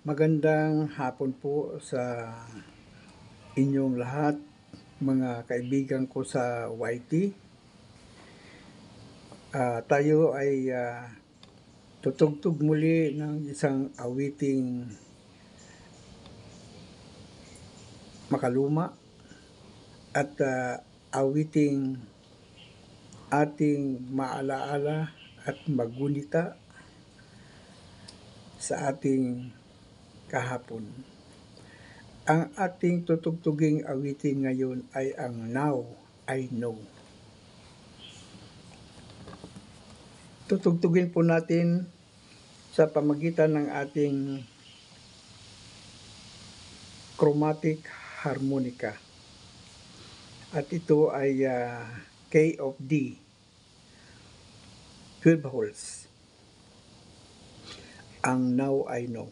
Magandang hapon po sa inyong lahat, mga kaibigan ko sa YT. Tayo ay tutugtog muli ng isang awiting makaluma at awiting ating maalaala at magunita sa ating kahapon. Ang ating tutugtuging awitin ngayon ay ang Now I Know. Tutugtugin po natin sa pamagitan ng ating chromatic harmonica. At ito ay K of D, 12 holes. Ang Now I Know.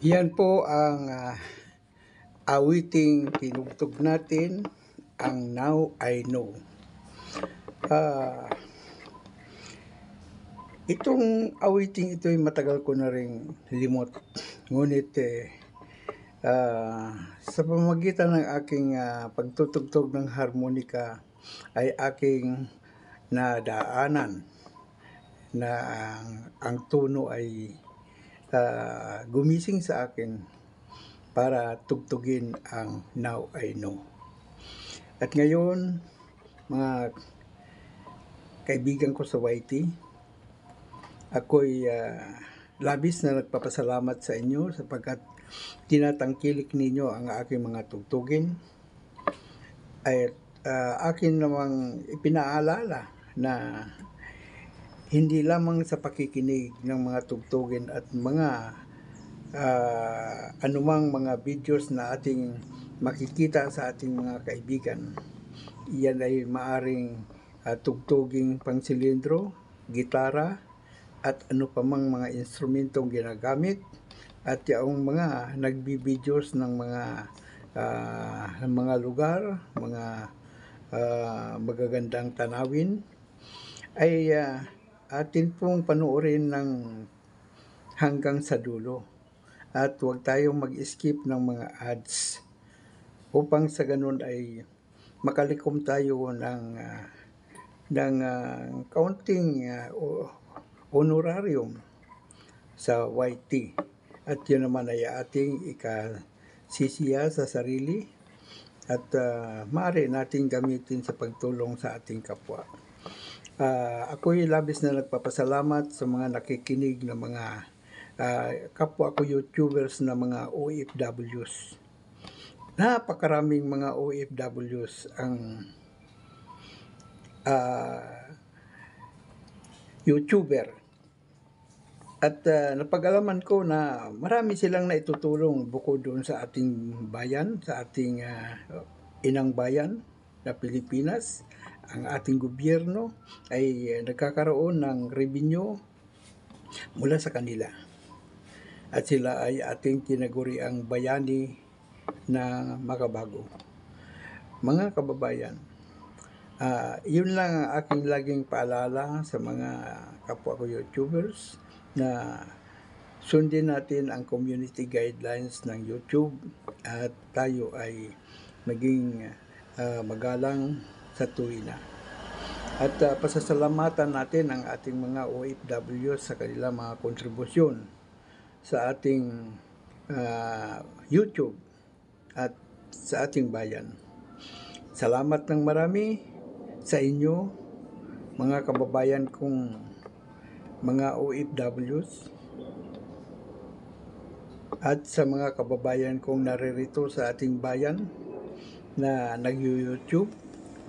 Yan po ang awiting tinugtog natin, ang Now I Know. Itong awiting ito ay matagal ko na ring limot. Ngunit sa pamamagitan ng aking pagtutugtog ng harmonika ay aking nadaanan na ang tono ay gumising sa akin para tugtugin ang Now I Know. At ngayon, mga kaibigan ko sa YT, ako'y labis na nagpapasalamat sa inyo sapagkat tinatangkilik ninyo ang aking mga tugtugin. At akin namang ipinaalala na hindi lamang sa pakikinig ng mga tugtugin at mga anumang mga videos na ating makikita sa ating mga kaibigan. Iyan ay maaring tugtuging pangsilindro, gitara, at ano pa mang mga instrumentong ginagamit, at yung mga nagbi-videos ng mga lugar, mga magagandang tanawin, ay atin pong panoorin ng hanggang sa dulo. At huwag tayong mag-skip ng mga ads upang sa ganun ay makalikom tayo ng kaunting honorarium sa YT. At yun naman ay ating ikasisiya sa sarili at maaari nating gamitin sa pagtulong sa ating kapwa. Ako'y labis na nagpapasalamat sa mga nakikinig na mga kapwa ko YouTubers na mga OFWs. Napakaraming mga OFWs ang YouTuber. At napag-alaman ko na marami silang naitutulong bukod doon sa ating bayan, sa ating inang bayan na Pilipinas. Ang ating gobyerno ay nagkakaroon ng revenue mula sa kanila. At sila ay ating tinaguri ang bayani na makabago. Mga kababayan, yun lang ang aking laging paalala sa mga kapwa ko YouTubers na sundin natin ang community guidelines ng YouTube at tayo ay maging magalang sa tuwina. At pasasalamatan natin ang ating mga OFW sa kanilang mga kontribusyon sa ating YouTube at sa ating bayan. Salamat ng marami sa inyo, mga kababayan kong mga OFWs, at sa mga kababayan kong naririto sa ating bayan na nag-YouTube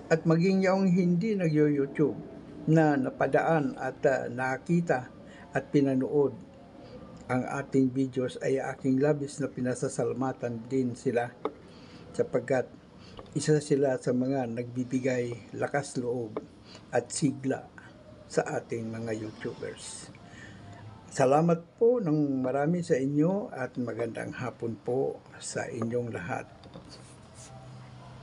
at maging yung hindi nag-YouTube na napadaan at nakita at pinanood ang ating videos, ay aking labis na pinasasalamatan din sila sapagkat isa sila sa mga nagbibigay lakas loob at sigla sa ating mga YouTubers. Salamat po ng marami sa inyo at magandang hapon po sa inyong lahat.